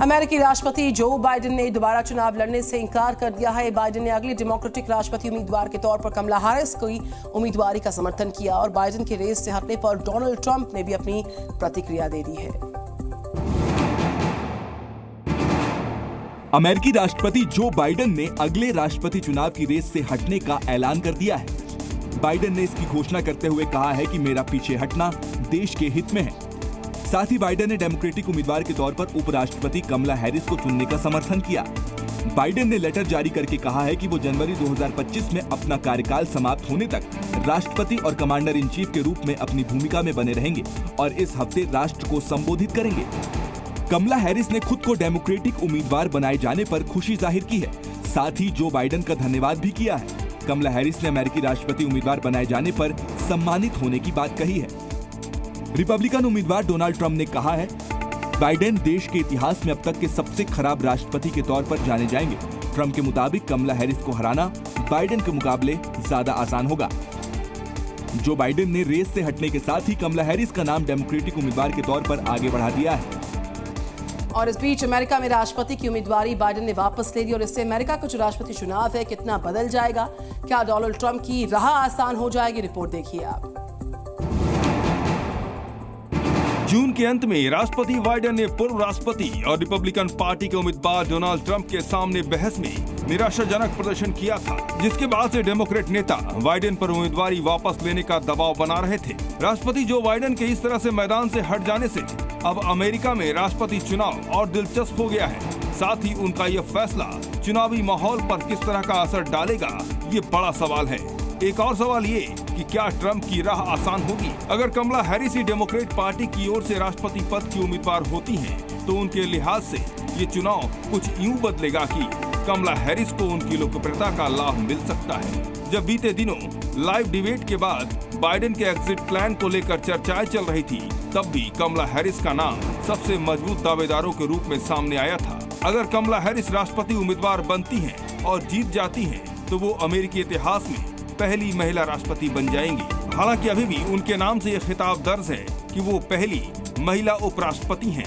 अमेरिकी राष्ट्रपति Joe Biden ने दोबारा चुनाव लड़ने से इनकार कर दिया है। बाइडेन ने अगली डेमोक्रेटिक राष्ट्रपति उम्मीदवार के तौर पर कमला हैरिस की उम्मीदवारी का समर्थन किया और बाइडेन के रेस से हटने पर डोनाल्ड ट्रंप ने भी अपनी प्रतिक्रिया दे दी है। अमेरिकी राष्ट्रपति जो बाइडेन ने अगले राष्ट्रपति चुनाव की रेस से हटने का ऐलान कर दिया है। बाइडेन ने इसकी घोषणा करते हुए कहा है कि मेरा पीछे हटना देश के हित में है। साथ ही बाइडेन ने डेमोक्रेटिक उम्मीदवार के तौर पर उपराष्ट्रपति कमला हैरिस को चुनने का समर्थन किया। बाइडेन ने लेटर जारी करके कहा है कि वो जनवरी 2025 में अपना कार्यकाल समाप्त होने तक राष्ट्रपति और कमांडर इन चीफ के रूप में अपनी भूमिका में बने रहेंगे और इस हफ्ते राष्ट्र को संबोधित करेंगे। कमला हैरिस ने खुद को डेमोक्रेटिक उम्मीदवार बनाए जाने पर खुशी जाहिर की है। साथ ही जो बाइडेन का धन्यवाद भी किया है। कमला हैरिस ने अमेरिकी राष्ट्रपति उम्मीदवार बनाए जाने पर सम्मानित होने की बात कही है। रिपब्लिकन उम्मीदवार डोनाल्ड ट्रंप ने कहा है, बाइडेन देश के इतिहास में अब तक के सबसे खराब राष्ट्रपति के तौर पर जाने जाएंगे। ट्रंप के मुताबिक कमला हैरिस को हराना बाइडेन के मुकाबले ज्यादा आसान होगा। जो बाइडेन ने रेस से हटने के साथ ही कमला हैरिस का नाम डेमोक्रेटिक उम्मीदवार के तौर पर आगे बढ़ा दिया है। और इस बीच अमेरिका में राष्ट्रपति की उम्मीदवारी बाइडेन ने वापस ले ली और इससे अमेरिका का जो राष्ट्रपति चुनाव है कितना बदल जाएगा, क्या डोनाल्ड ट्रंप की राह आसान हो जाएगी, रिपोर्ट देखिए आप। जून के अंत में राष्ट्रपति बाइडेन ने पूर्व राष्ट्रपति और रिपब्लिकन पार्टी के उम्मीदवार डोनाल्ड ट्रंप के सामने बहस में निराशाजनक प्रदर्शन किया था, जिसके बाद से डेमोक्रेट नेता बाइडेन पर उम्मीदवारी वापस लेने का दबाव बना रहे थे। राष्ट्रपति जो बाइडेन के इस तरह से मैदान से हट जाने से अब अमेरिका में राष्ट्रपति चुनाव और दिलचस्प हो गया है। साथ ही उनका यह फैसला चुनावी माहौल पर किस तरह का असर डालेगा, ये बड़ा सवाल है। एक और सवाल ये कि क्या ट्रंप की राह आसान होगी। अगर कमला हैरिस ही डेमोक्रेट पार्टी की ओर से राष्ट्रपति पद की उम्मीदवार होती हैं, तो उनके लिहाज से ये चुनाव कुछ यूं बदलेगा कि कमला हैरिस को उनकी लोकप्रियता का लाभ मिल सकता है। जब बीते दिनों लाइव डिबेट के बाद बाइडेन के एग्जिट प्लान को लेकर चर्चाएं चल रही थी, तब भी कमला हैरिस का नाम सबसे मजबूत दावेदारों के रूप में सामने आया था। अगर कमला हैरिस राष्ट्रपति उम्मीदवार बनती हैं और जीत जाती हैं, तो वो अमेरिकी इतिहास में पहली महिला राष्ट्रपति बन जाएंगी। हालांकि अभी भी उनके नाम से यह खिताब दर्ज है कि वो पहली महिला उपराष्ट्रपति हैं।